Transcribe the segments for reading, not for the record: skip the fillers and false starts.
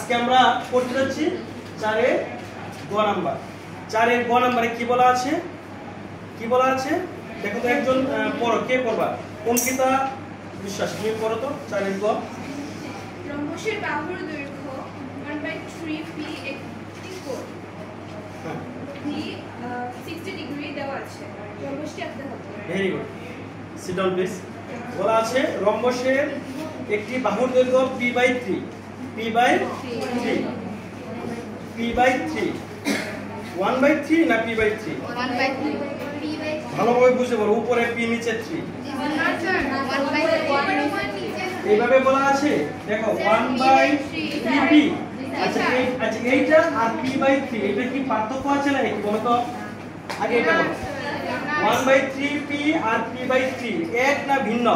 আজকে আমরা পড়তে যাচ্ছি 4 এর গ নাম্বার। 4 এর গ নাম্বারে কি বলা আছে? কি বলা আছে দেখো তো, একজন পড়ো, কে পড়বা? অঙ্কিতা বিশ্বাস, তুমি পড়ো তো 4 এর গ। রম্বসের বাহুর দৈর্ঘ্য 1/3p একটি কোণ। হ্যাঁ, d 60 ডিগ্রি দেওয়া আছে। রম্বসটি আঁকতে হবে। Very good, sit down please. বলা আছে রম্বসের একটি বাহুর দৈর্ঘ্য p/3, p/3, p/3, 1/3 না p/3? 1/3 ভালোভাবে বুঝে বলো, উপরে p নিচে 3, এইভাবে বলা আছে। দেখো 1/3p। আচ্ছা এইটা আর p/3 এটা কি পার্থক্য আছে না কি বলো তো? আগে এটা বলো, 1/3p আর p/3 এক না ভিন্ন?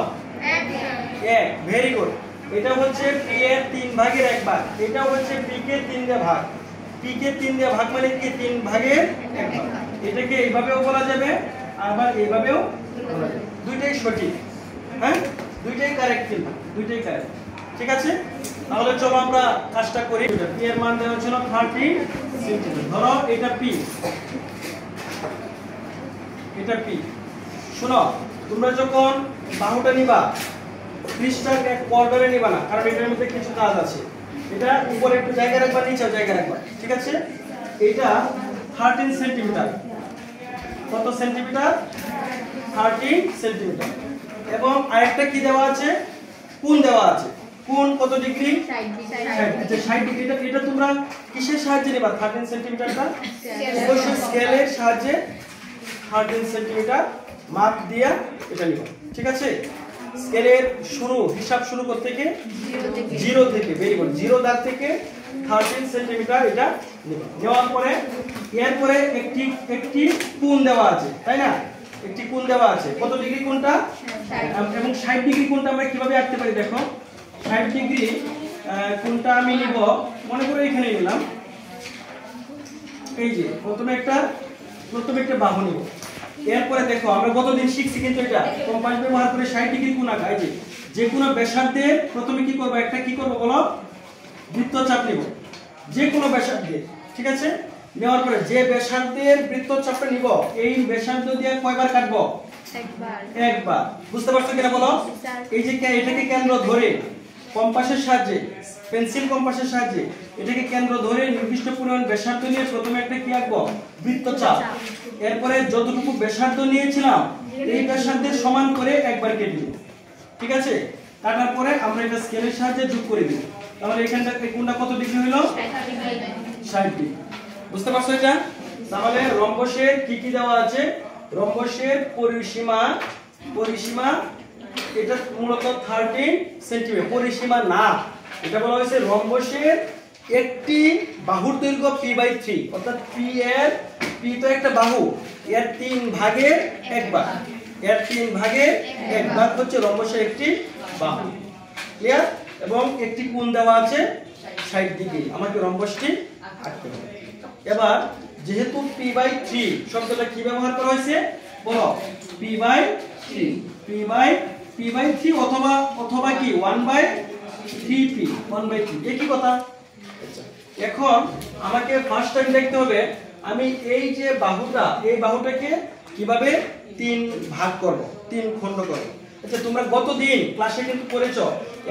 এক। Very good. এটা হচ্ছে p এর 3 ভাগের 1 ভাগ, এটা হচ্ছে p কে 3 দিয়ে ভাগ। p কে 3 দিয়ে ভাগ মানে কি 3 ভাগের 1 ভাগ। এটাকে এইভাবেও বলা যাবে, আবার এইভাবেও বলা যাবে। দুইটাই সঠিক। হ্যাঁ, দুইটাই কারেক্ট, কিন্তু দুইটাই কারেক্ট। ঠিক আছে, তাহলে চলো আমরা কাজটা করি। p এর মান দেওয়া ছিল 30 সেন্টিমিটার। ধরো এটা p, এটা p। শোনো, তোমরা যখন বাহুটা নিবা পৃষ্ঠার এক কর্নারে নিবা না, কারণ এটার মধ্যে কিছু কাজ আছে। এটা উপরে একটু জায়গা রাখবা, নিচেও জায়গা রাখবা। ঠিক আছে, এটা 13 সেন্টিমিটার। কত সেন্টিমিটার? 13 সেন্টিমিটার। এবং আরেকটা কি দেওয়া আছে? কোণ দেওয়া আছে। কোণ কত ডিগ্রি? 60। আচ্ছা 60 ডিগ্রি। এটা তোমরা কিসের সাহায্যে নিবা 13 সেন্টিমিটারটা? অবশ্যই স্কেলের সাহায্যে 13 সেন্টিমিটার মাপ দিয়া এটা নিবা। ঠিক আছে, স্কেলের হিসাব শুরু করতে থেকে 0 থেকে, ভেরি গুড, 0 দাগ থেকে 13 সেন্টিমিটার এটা নিবা। নেওয়ার পরে এরপরে একটি কোণ দেওয়া আছে, তাই না? একটি কোণ দেওয়া আছে। কত ডিগ্রি কোণটা? এবং 60 ডিগ্রি কোণটা আমরা কিভাবে আঁকতে পারি দেখো। 60 ডিগ্রি কোণটা আমি নিব, মনে করে এখানে নিলাম। এই যে প্রথমে একটা বাহু নিব। এরপরে দেখো আমরা গতদিন শিখছি কিন্তু এটা কম্পাস ব্যবহার করে 60 ডিগ্রি কোণ আঁকা। এই যে কোনো ব্যাসার্ধের প্রথমে কি করব, একটা কি করব বলো, বৃত্তচাপ নিব, যে কোনো ব্যাসার্ধের। ঠিক আছে, নেওয়ার পরে যে ব্যাসার্ধের বৃত্তচাপটা নিব, এই ব্যাসার্ধ দিয়ে কয়বার কাটবো? একবার। বুঝতে পারছো কিনা বলো? এই যে এটাকে কেন্দ্র ধরে কম্পাসের সাহায্যে, পেন্সিল কম্পাসের সাহায্যে এটাকে কেন্দ্র ধরে নির্দিষ্ট পরিমাণ ব্যাসার্ধ নিয়ে প্রথমে একটা কি আঁকবো, বৃত্তচাপ। এরপরে যতটুকু ব্যাসার্ধ নিয়েছিলাম এই ব্যাসার্ধের সমান করে একবার কেটে দিব। ঠিক আছে, কাটার পরে আমরা এটা স্কেলের সাহায্যে যোগ করে দিব। তাহলে এখানটা কোণটা কত ডিগ্রি হলো? 60 ডিগ্রি। বুঝতে পারছো এটা? তাহলে রম্বসের কি কি দেওয়া আছে? রম্বসের পরিসীমা এটা মূলত 13 সেন্টিমিটার। পরিসীমা না, এটা বলা হয়েছে রম্বসের একটি বাহুর দৈর্ঘ্য p/3, অর্থাৎ p তো একটা বাহু, এর 3 ভাগের 1 ভাগ, এর 3 ভাগের 1 ভাগ হচ্ছে রম্বসের একটি বাহু। ক্লিয়ার? এবং একটি কোণ দেওয়া আছে 60 ডিগ্রি। আমাকে রম্বসটি আঁকতে হবে। এবার যেহেতু p/3 শব্দটা কি ব্যবহার করা হয়েছে বলো, p/3 অথবা কি 1/3p, 1/3 একই কথা। আচ্ছা, এখন আমাকে ফার্স্ট টাইম দেখতে হবে আমি এই যে বাহুটা, এই বাহুটাকে কিভাবে 3 ভাগ করব, 3 খণ্ড করব। আচ্ছা, তোমরা গতদিন ক্লাসে কিন্তু পড়েছো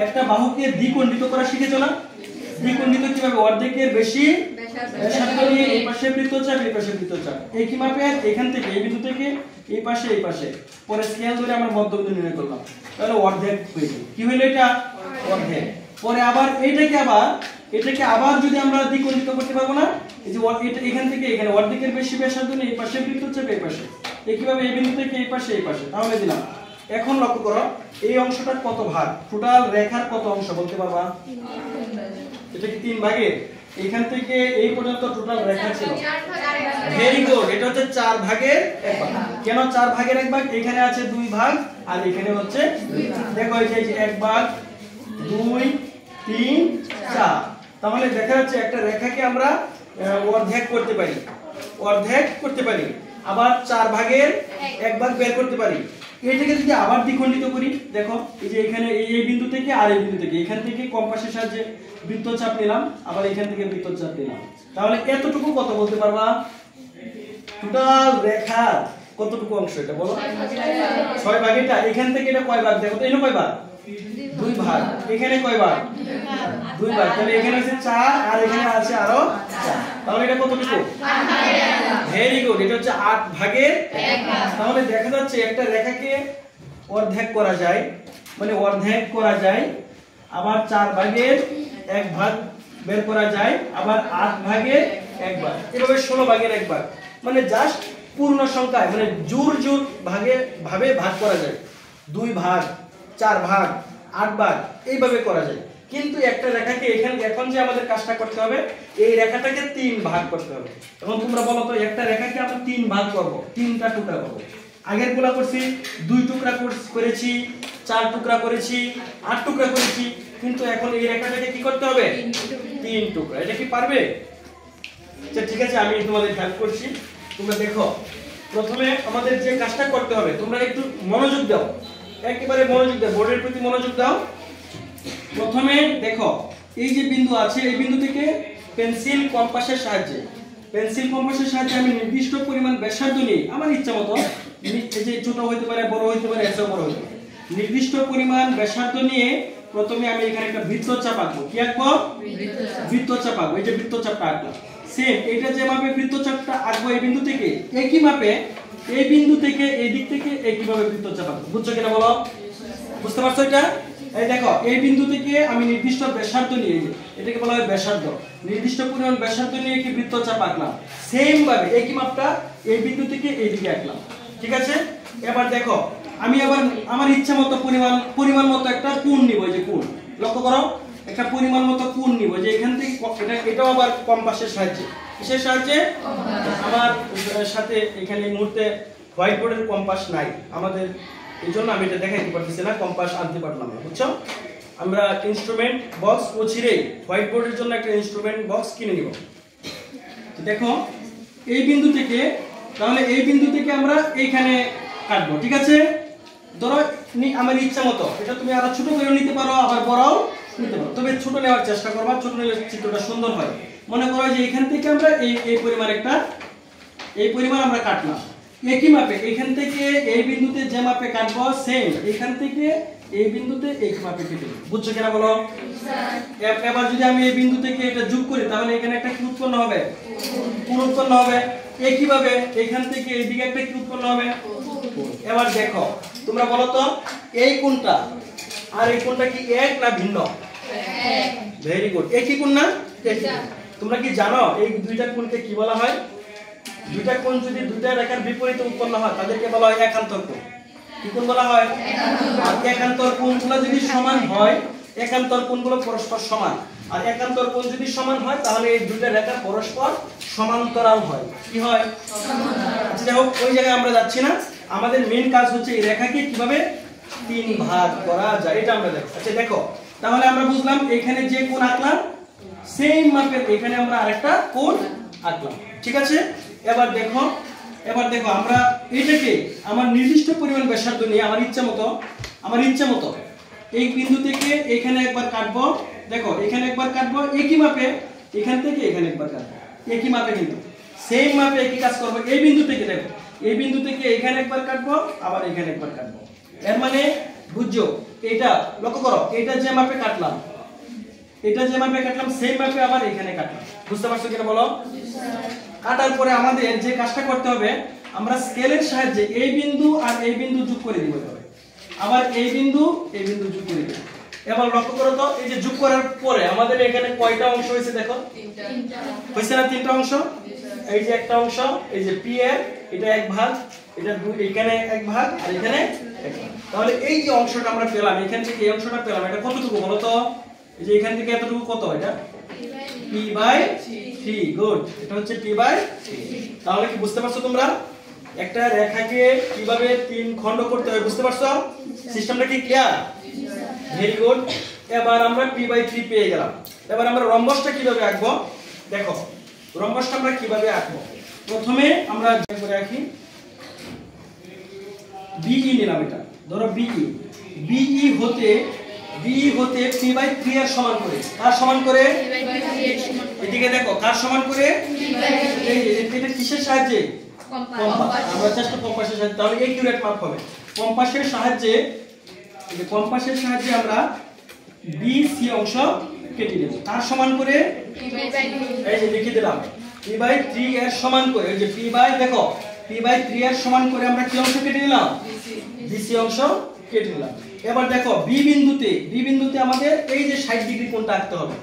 একটা বাহুকে দ্বিখণ্ডিত করা শিখেছো না? দ্বিখণ্ডিত কিভাবে? অর্ধেকের বেশি ব্যাসার্ধ নিয়ে এই পাশে বৃত্তচাপ, এই পাশে বৃত্তচাপ, এই কি মাপে এখান থেকে এই বিন্দু থেকে এই পাশে পরে স্কেল ধরে আমরা মধ্যবিন্দু নির্ণয় করলাম, তাহলে অর্ধেক হয়ে গেল। কি হইল এটা? অর্ধেক। পরে আবার এটাকে আবার যদি আমরা দ্বিখণ্ডিত করতে পারবো না, এই যে এটা এখান থেকে এখানে অর্ধেকের বেশি ব্যাসার্ধ নিয়ে এই পাশে বৃত্তচাপ, এই পাশে কিভাবে এই বিন্দু থেকে এই পাশে তাহলে দিলাম। এখন লক্ষ্য করো এই অংশটার কত ভাগ, টোটাল রেখার কত অংশ বলতে পারবা? এটা কি 3 ভাগের? এখান থেকে এই পর্যন্ত টোটাল রেখা ছিল। ভেরি গুড, এটা হচ্ছে 4 ভাগের 1 ভাগ। কেন 4 ভাগের 1 ভাগ? এখানে আছে 2 ভাগ আর এখানে হচ্ছে 2 ভাগ। দেখো এই যে 1 ভাগ 2 3 4। তাহলে দেখা যাচ্ছে একটা রেখাকে আমরা অর্ধেক করতে পারি, আবার 4 ভাগের 1 ভাগ বের করতে পারি। এটাকে যদি আবার দ্বিখণ্ডিত করি, দেখো এই যে এখানে এই বিন্দু থেকে আর এই বিন্দু থেকে, এখান থেকে কম্পাসের সাহায্যে বৃত্তচাপ নিলাম, আবার এখান থেকে বৃত্তচাপ নিলাম, তাহলে এতটুকু কত বলতে পারবা? টোটাল রেখা কতটুকু অংশ এটা বলো? 6 ভাগ। এটা এখান থেকে এটা কয় ভাগ দেখো তো, এখানে কয় ভাগ? 2 ভাগ। এখানে কয় ভাগ? 2 ভাগ। তাহলে এখানে আছে 4 আর এখানে আছে আরো 4, তাহলে এটা কতটুকু? ভেরি গুড, এটা হচ্ছে 8 ভাগের 1 ভাগ। তাহলে দেখা যাচ্ছে একটা রেখাকে অর্ধেক করা যায়, মানে অর্ধেক করা যায়, আবার 4 ভাগের 1 ভাগ বের করা যায়, আবার 8 ভাগের 1 ভাগ, এভাবে 16 ভাগের 1 ভাগ, মানে জাস্ট পূর্ণ সংখ্যায় মানে জোর জোর ভাবে ভাগ করা যায়। 2 ভাগ, 4 ভাগ, 8 ভাগ এইভাবে করা যায়। কিন্তু একটা রেখাকে এখন যে আমাদের কাজটা করতে হবে, এই রেখাটাকে 3 ভাগ করতে হবে। এখন তোমরা বলো তো, একটা রেখাকে আমরা 3 ভাগ করব, 3টা টুকরা করব। আগের গুলা করছি 2 টুকরা করেছি, 4 টুকরা করেছি, 8 টুকরা করেছি, কিন্তু এখন এই রেখাটাকে কি করতে হবে? 3 টুকরা। এটা কি পারবে? আচ্ছা ঠিক আছে, আমি তোমাদের হেল্প করছি। তোমরা দেখো, প্রথমে আমাদের যে কাজটা করতে হবে, তোমরা একটু মনোযোগ দাও, একেবারে মনোযোগ দাও, বোর্ডের প্রতি মনোযোগ দাও। প্রথমে দেখো, এই যে বিন্দু আছে, এই বিন্দু থেকে পেন্সিল কম্পাসের সাহায্যে আমি নির্দিষ্ট পরিমাণ ব্যাসার্ধ নিয়ে আমার ইচ্ছা মতো, এই যে ছোট হইতে পারে, বড় হইতে পারে, এসব বড় হইতে পারে, নির্দিষ্ট পরিমাণ ব্যাসার্ধ নিয়ে প্রথমে আমি এখানে একটা বৃত্তচাপ আঁকবো। কি আঁকবো? বৃত্তচাপ আঁকবো। এই যে বৃত্তচাপটা আঁকলাম, সেম এটা যেভাবে বৃত্তচাপটা আঁকবো এই বিন্দু থেকে, একই মাপে এই বিন্দু থেকে এই দিক থেকে একইভাবে বৃত্তচাপ আঁকবো। বুঝছো কিনা বলো? বুঝতে পারছো এটা? এই দেখো, এই বিন্দু থেকে আমি নির্দিষ্ট ব্যাসার্ধ নিয়ে, এটাকে বলা হয় ব্যাসার্ধ, নির্দিষ্ট পরিমাণ ব্যাসার্ধ নিয়ে কি বৃত্তচাপ আঁকলাম, সেম ভাবে একই মাপটা এই বিন্দু থেকে এই দিকে আঁকলাম। ঠিক আছে, এবার দেখো, আমি আবার আমার ইচ্ছা মতো পরিমাণ মতো একটা কোণ নিব। এই যে কোণ, লক্ষ্য করো, একটা পরিমাণ মতো কোণ নিব, যে এখান থেকে এটাও আবার কম্পাসের সাহায্যে, কিসের সাহায্যে? আমার সাথে এখানে এই মুহূর্তে হোয়াইট বোর্ডের কম্পাস নাই আমাদের, এই জন্য আমি এটা দেখাইতে পারতেছি না, কম্পাস আনতে পারলাম না। বুঝছো? আমরা ইনস্ট্রুমেন্ট বক্স অচিরেই হোয়াইট বোর্ডের জন্য একটা ইনস্ট্রুমেন্ট বক্স কিনে নিব। দেখো, এই বিন্দু থেকে, তাহলে এই বিন্দু থেকে আমরা এইখানে কাটবো। ঠিক আছে, ধরো আমার ইচ্ছা মতো, এটা তুমি আরো ছোট করে নিতে পারো, আবার বড়ও নিতে পারো, তবে ছোট নেওয়ার চেষ্টা করবা, ছোট নিলে চিত্রটা সুন্দর হয়। মনে করো যে এখান থেকে আমরা এই পরিমাণ আমরা কাটলাম, একই মাপে এখান থেকে এই বিন্দুতে যে মাপে কাটবো, সেম এখান থেকে এই বিন্দুতে এই মাপে কেটে দেব। বুঝছো কিনা বলো? এবার যদি আমি এই বিন্দু থেকে এটা যোগ করি, তাহলে এখানে একটা কি উৎপন্ন হবে? কোণ উৎপন্ন হবে। একইভাবে এখান থেকে এই দিকে একটা কি উৎপন্ন হবে? এবার দেখো, তোমরা বলো তো, এই কোণটা আর এই কোণটা কি এক না ভিন্ন? এক। ভেরি গুড, একই কোণ না? একই। তোমরা কি জানো এই দুইটা কোণকে কি বলা হয়? দুইটা কোণ যদি দুইটা রেখার বিপরীতে উৎপন্ন হয়, তাদেরকে বলা হয় একান্তর কোণ। কি কোণ বলা হয়? আর একান্তর কোণগুলো যদি সমান হয়, একান্তর কোণগুলো পরস্পর সমান, আর একান্তর কোণ যদি সমান হয়, তাহলে এই দুইটা রেখা পরস্পর সমান্তরাল হয়। কি হয়? আচ্ছা দেখো, ওই জায়গায় আমরা যাচ্ছি না, আমাদের মেইন কাজ হচ্ছে এই রেখাকে কিভাবে 3 ভাগ করা যায়, এটা আমরা দেখো। আচ্ছা দেখো, তাহলে আমরা বুঝলাম এখানে যে কোণ আঁকলাম, সেম মাপের এখানে আমরা আরেকটা কোণ আঁকলাম। ঠিক আছে, এবার দেখো আমরা এটাকে আমার নির্দিষ্ট পরিমাণ ব্যাসার্ধ নিয়ে আমার ইচ্ছা মতো এই বিন্দু থেকে এখানে একবার কাটবো। দেখো, এখানে একবার কাটবো, একই মাপে এখান থেকে এখানে একবার কাটবো, একই মাপে, কিন্তু সেম মাপে একই কাজ করবো। এই বিন্দু থেকে, দেখো, এই বিন্দু থেকে এখানে একবার কাটবো, আবার এখানে একবার কাটবো। এর মানে বুঝছো? এটা লক্ষ্য করো, এটা যে মাপে কাটলাম, সেম মাপে আবার এখানে কাটলাম। বুঝতে পারছো কিনা বলো? কাটার পরে আমাদের যে কাজটা করতে হবে, আমরা স্কেলের সাহায্যে এই বিন্দু আর এই বিন্দু যোগ করে দিব, আবার এই বিন্দু যোগ করে দিব। এবার লক্ষ্য করো তো, এই যে যোগ করার পরে আমাদের এখানে কয়টা অংশ হয়েছে? দেখো, হয়েছে না? 3টা অংশ। এই যে একটা অংশ, এই যে পি এর, এটা 1 ভাগ, এটা 2, এখানে 1 ভাগ, আর এখানে 1 ভাগ। তাহলে এই যে অংশটা আমরা পেলাম, এখান থেকে এই অংশটা পেলাম, এটা কতটুকু বলো তো? এই যে এখান থেকে এতটুকু কত? এটা p/3। গুড, এটা হচ্ছে p/3। তাহলে কি বুঝতে পারছো তোমরা একটা রেখাকে কিভাবে 3 খণ্ড করতে হয়? বুঝতে পারছো? সিস্টেমটা কি ক্লিয়ার? Very good. এবার আমরা p/3 পেয়ে গেলাম। এবার আমরা রম্বসটা কিভাবে আঁকবো? দেখো, রম্বসটা আমরা কিভাবে আঁকবো? প্রথমে আমরা যে করে রাখি, বিই নিলাম, এটা ধরো বিই, বিই হতে p/3 এর সমান করে, কার সমান করে? এদিকে দেখো, কার সমান করে? এই এটা কিসের সাহায্যে? কম্পাস। আমরা চেষ্টা কম্পাসের সাহায্যে, তাহলে একিউরেট মাপ হবে। কম্পাসের সাহায্যে, এই কম্পাসের সাহায্যে আমরা বিসি অংশ কেটে দেব। কার সমান করে? এই যে লিখে দিলাম p/3 এর সমান করে। এই যে দেখো p/3 এর সমান করে আমরা কি অংশ কেটে দিলাম? বিসি অংশ কেটে দিলাম। এবার দেখো বি বিন্দুতে আমাদের এই যে 60 ডিগ্রি কোণটা আঁকতে হবে,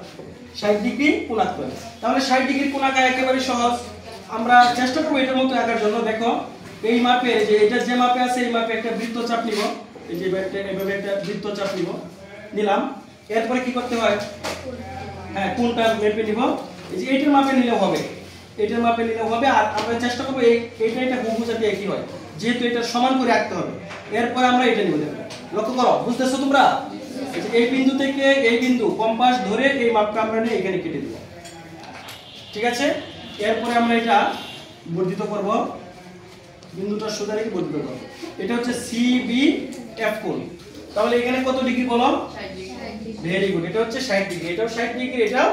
60 ডিগ্রি কোণ আঁকতে হবে। তাহলে 60 ডিগ্রি কোণ আঁকা একেবারে সহজ। আমরা চেষ্টা করব এটার মতো আঁকার জন্য। দেখো এই মাপে, যে এটা যে মাপে আছে এই মাপে একটা বৃত্তচাপ নিব। এই যে এভাবে একটা বৃত্তচাপ নিলাম। এরপরে কি করতে হয়? হ্যাঁ, কোণটা মেপে নিব। এই যে এইটার মাপে নিলেও হবে, এটার মাপে নিলেও হবে। আর আমরা চেষ্টা করব এটা হুবহু যাতে একই হয়, যেহেতু এটা সমান করে আঁকতে হবে। এরপর আমরা এটা নিব। দেখো, লক্ষ্য করো, বুঝতেছো তোমরা? এই বিন্দু থেকে এই বিন্দু কম্পাস ধরে এই মাপটা আমরা নিয়ে এখানে কেটে দেব। ঠিক আছে? এরপরে আমরা এটা বর্ধিত করব, বিন্দুটা সোজা রেখে বর্ধিত করব। এটা হচ্ছে CBF কোণ। তাহলে এখানে কত ডিগ্রি বলো? ভেরি গুড, এটা হচ্ছে 60 ডিগ্রি, এটাও 60 ডিগ্রি, এটাও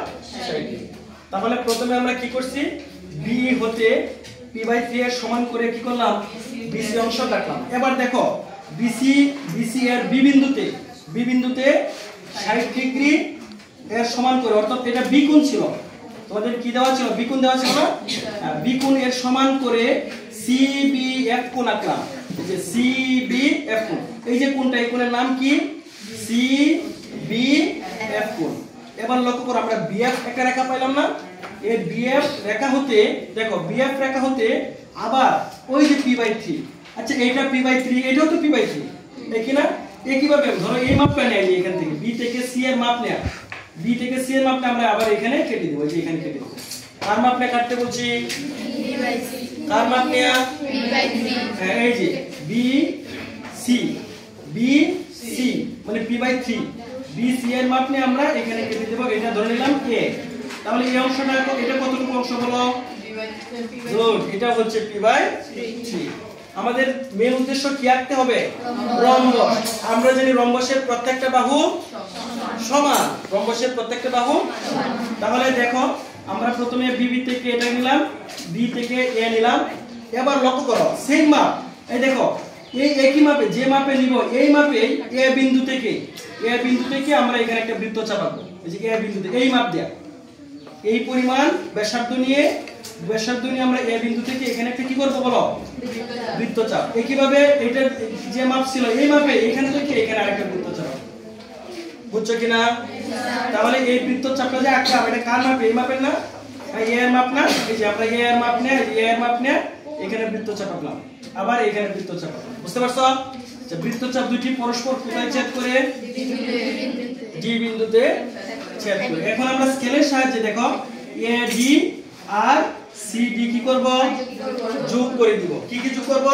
60 ডিগ্রি। তাহলে প্রথমে আমরা কি করছি? বি হতে p/3 এর সমান করে কি করলাম? বিসি অংশ কাটলাম। এবার দেখো বিসি এর বি বিন্দুতে 60 ডিগ্রি এর সমান করে, অর্থাৎ এটা বি কোণ ছিল, তোমাদের কি দেওয়া ছিল? বি কোণ দেওয়া ছিল না? বি কোণ এর সমান করে CBF কোণ আঁকলাম। এই যে CBF কোণ, এই যে কোণটা, এই কোণের নাম কি? CBF কোণ। এবার লক্ষ্য করো, আমরা BF একটা রেখা পাইলাম না? এই BF রেখা হতে, দেখো BF রেখা হতে আবার ওই যে p/3, আচ্ছা এইটা p/3, এটাও তো p/3, এই না? একইভাবে ধরো এই মাপটা নেই, এখান থেকে B থেকে C এর মাপ নেয়া, B থেকে C এর মাপটা আমরা আবার এখানে কেটে দেব। এই যে এখানে কেটে দেব। কার মাপ নিয়ে কাটতে বলছি? কার মাপ নেয়া? এই যে BC মানে p/3, BC এর মাপ নিয়ে আমরা এখানে কেটে দেব। এটা ধরে নিলাম A। তাহলে এই অংশটা, এটা কতটুকু অংশ বলো? গুড, এটা হচ্ছে p/3। আমাদের মেন উদ্দেশ্য কি আঁকতে হবে? রম্বস। আমরা জানি রম্বসের প্রত্যেকটা বাহু সমান, রম্বসের প্রত্যেকটা বাহু। তাহলে দেখো, আমরা প্রথমে বি থেকে এটা নিলাম, বি থেকে এ নিলাম। এবার লক্ষ্য করো, সেম মাপ, এই দেখো এই একই মাপে, যে মাপে নিব এই মাপে এ বিন্দু থেকে আমরা এখানে একটা বৃত্তচাপ আঁকবো। এই যে এ বিন্দুতে এই মাপ দেয়া, এই পরিমাণ ব্যাসার্ধ নিয়ে আমরা এ বিন্দু থেকে এখানে একটা কি করব বলো? বৃত্তচাপ। একইভাবে এটা যে মাপ ছিল এই মাপে এখান থেকে এখানে আরেকটা বৃত্তচাপ। বুঝছো কিনা? তাহলে এই বৃত্তচাপটা যে আঁকলাম, এটা কার মাপ? এই মাপের না? এ এর মাপ না? এই যে আমরা এ এর মাপ নেই, এ এর মাপ নেই, এখানে বৃত্তচাপ আঁকলাম, আবার এখানে বৃত্তচাপ আঁকলাম। বুঝতে পারছো? আচ্ছা, বৃত্তচাপ দুটি পরস্পর কোথায় ছেদ করে? ডি বিন্দুতে ছেদ করে। এখন আমরা স্কেলের সাহায্যে দেখো AD আর CD কি করব? যোগ করে দিব। কি কি যোগ করব?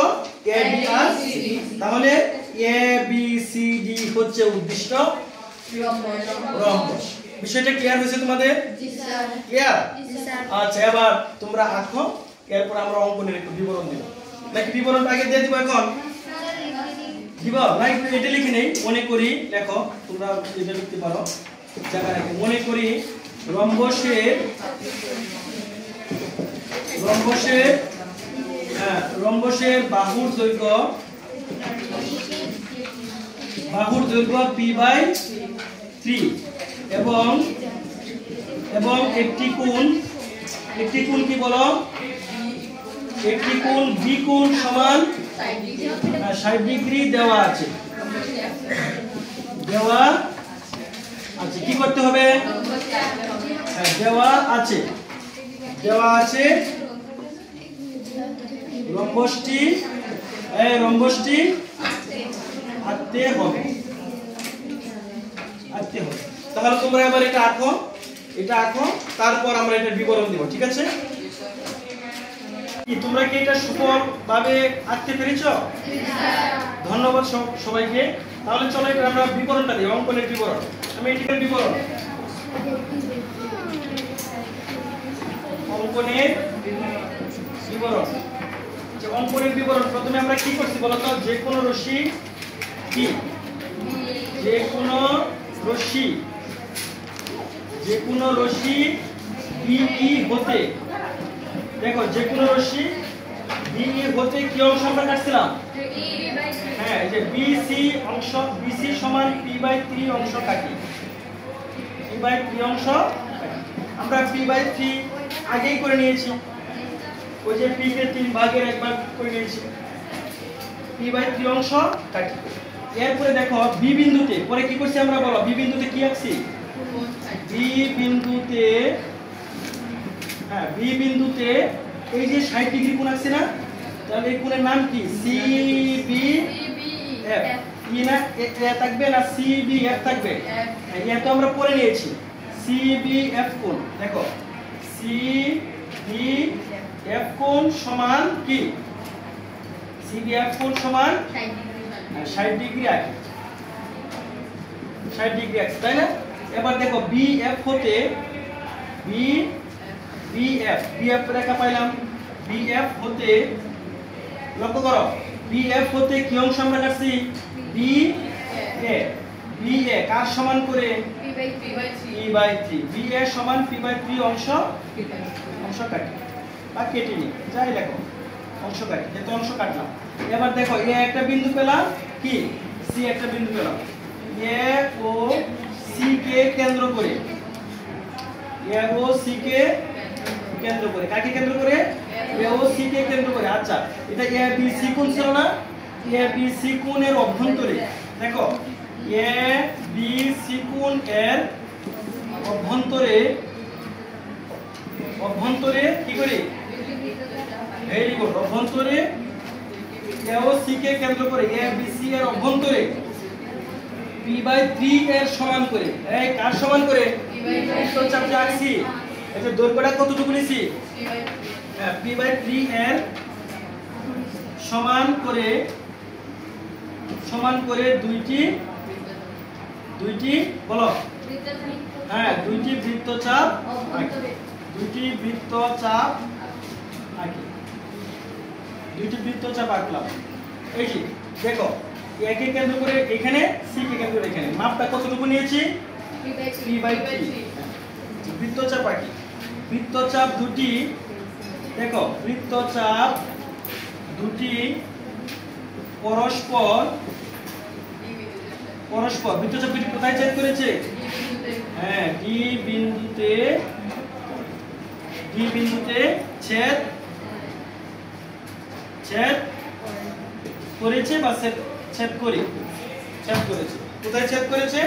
AD আর CD। তাহলে ABCD হচ্ছে উদ্দিষ্ট রম্বস। বিষয়টা ক্লিয়ার হয়েছে তোমাদের? জি স্যার। ক্লিয়ার? জি স্যার। আচ্ছা, এবার তোমরা আঁকো, এরপর আমরা অঙ্কনের একটু বিবরণ দেব। নাকি বিবরণটা আগে দিয়ে দিব এখন? দিব না, একটু এটা লিখে নেই। মনে করি, দেখো তোমরা এটা লিখতে পারো জায়গা রেখে। মনে করি রম্বসের বাহুর দৈর্ঘ্য p/3 এবং একটি কোণ কি বলো? একটি কোণ B কোণ সমান 60 ডিগ্রি দেওয়া আছে। কি করতে হবে? দেওয়া আছে রম্বসটি আঁকতে হবে। তাহলে তোমরা এবার এটা আঁকো, তারপর আমরা এটা বিবরণ দেব। ঠিক আছে? কি তোমরা কি এটা সুন্দরভাবে আঁকতে পেরেছো? ধন্যবাদ সবাইকে। তাহলে চলো এটা আমরা বিবরণটা দিই, অঙ্কনের বিবরণ। আমি এটার বিবরণ, অঙ্কনের বিবরণ। অঙ্কনের বিবরণ প্রথমে আমরা কি করছি বলতো, যে কোনো রশ্মি কি, যে কোনো রশ্মি বিই হতে, দেখো যে কোনো রশ্মি বিই হতে কি অংশ আমরা কাটছিলাম, হ্যাঁ এই যে বিসি অংশ, বিসি সমান p/3 অংশ কাটি, p/3 অংশ আমরা p/3 আগেই করে নিয়েছি, ওই যে p কে 3 ভাগের একবার করে নিয়েছি, p/3 অংশ কাটি। এরপরে দেখো বি বিন্দুতে পরে কি করছি আমরা, বলো বি বিন্দুতে কি আঁকছি, বি বিন্দুতে, হ্যাঁ বি বিন্দুতে এই যে 60 ডিগ্রি কোণ আঁকছি না, তাহলে এই কোণের নাম কি, CBF, ই না এ থাকবে না CBF থাকবে, এটা তো আমরা পড়ে নিয়েছি, CBF কোণ, দেখো CBF কোণ সমান কি, CBF কোণ সমান 60 ডিগ্রি আঁকি, 60 ডিগ্রি আঁকি, তাই না? এবার দেখো BF হতে BF রেখা পাইলাম, BF হতে লক্ষ্য করো, BF হতে কি অংশ আমরা কাটছি, BA কার সমান করে, p/3, BA সমান p/3 অংশ কাটি বা কেটে নি, যাই দেখো অংশ কাটি, যেহেতু অংশ কাটলাম। এবার দেখো এ একটা বিন্দু পেলাম, কি C একটা বিন্দু পেলাম, এ ও সি কে কেন্দ্র করে, এ ও সি কে কেন্দ্র করে, কাকে কেন্দ্র করে, এ ও সি কে কেন্দ্র করে। আচ্ছা এটা এ বি সি কোণ ছিল না, এ বি সি কোণের অভ্যন্তরে, দেখো এ বি সি কোণ এর অভ্যন্তরে কি করি, ভেরি গুড, অভ্যন্তরে এ ও সি কে কেন্দ্র করে, এ বি সি এর অভ্যন্তরে p/3 এর সমান করে, এই কার সমান করে, বৃত্তচাপ যে আঁকছি, এই যে দৈর্ঘ্যটা কতটুকু নিছি, হ্যাঁ p/3 এর সমান করে দুইটি বলো, হ্যাঁ দুইটি বৃত্তচাপ আঁকি, দুইটি বৃত্তচাপ আঁকলাম। এই যে দেখো একে কেন্দ্র করে এখানে, সি কে কেন্দ্র করে এখানে, মাপটা কতটুকু নিয়েছি, p/3, বৃত্তচাপ আঁকি, বৃত্তচাপ দুটি, দেখো বৃত্তচাপ দুটি পরস্পর বৃত্তচাপ দুটি কোথায় ছেদ করেছে, হ্যাঁ ডি বিন্দুতে ছেদ করেছে বা ছেদ করেছে, কোথায় ছেদ করেছে,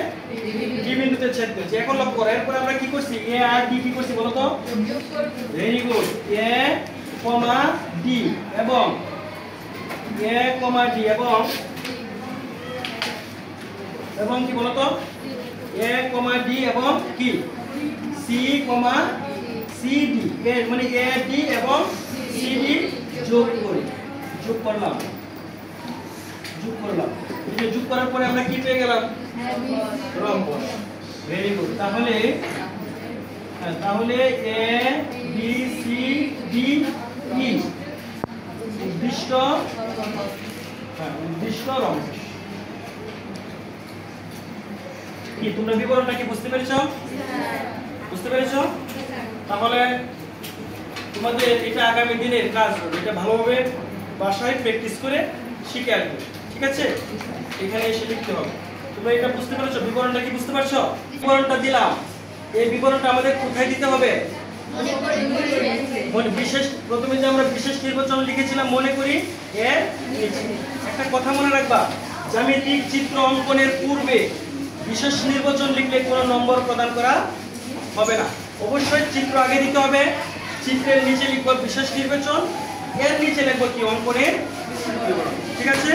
ডি বিন্দুতে ছেদ করেছে। এখন লক্ষ্য করো, এরপর আমরা কি করছি, এ আর ডি কি করছি বলো তো, ভেরি গুড, এ কমা ডি এবং এবং কি বলতো, এ কমা ডি এবং কি সি কমা সিডি, এ মানে এ ডি এবং সিডি যোগ করলাম, এই যে যোগ করার পরে আমরা কি পেয়ে গেলাম, রম্বস। ভেরি গুড, তাহলে A B C D E উদ্দিষ্ট রম্বস। কি তোমরা বিবরণটা কি বুঝতে পেরেছো? তাহলে তোমাদের এটা আগামী দিনের কাজ হবে, এটা ভালোভাবে বাসায় প্র্যাকটিস করে শিখে আসবে, ঠিক আছে? এখানে এসে লিখতে হবে। তোমরা এটা বুঝতে পেরেছো? বিবরণটা কি বুঝতে পারছো? বিবরণটা দিলাম, এই বিবরণটা আমাদের কোথায় দিতে হবে, প্রথমে যে আমরা বিশেষ নির্বাচন লিখেছিলাম মনে করি এর নিচে। একটা কথা মনে রাখবা, জ্যামিতিক চিত্র অঙ্কনের পূর্বে বিশেষ নির্বাচন লিখলে কোনো নম্বর প্রদান করা হবে না। অবশ্যই চিত্র আগে দিতে হবে, চিত্রের নিচে লিখব বিশেষ নির্বাচন, এর নিচে লিখব কি অঙ্কনের বিবরণ, ঠিক আছে?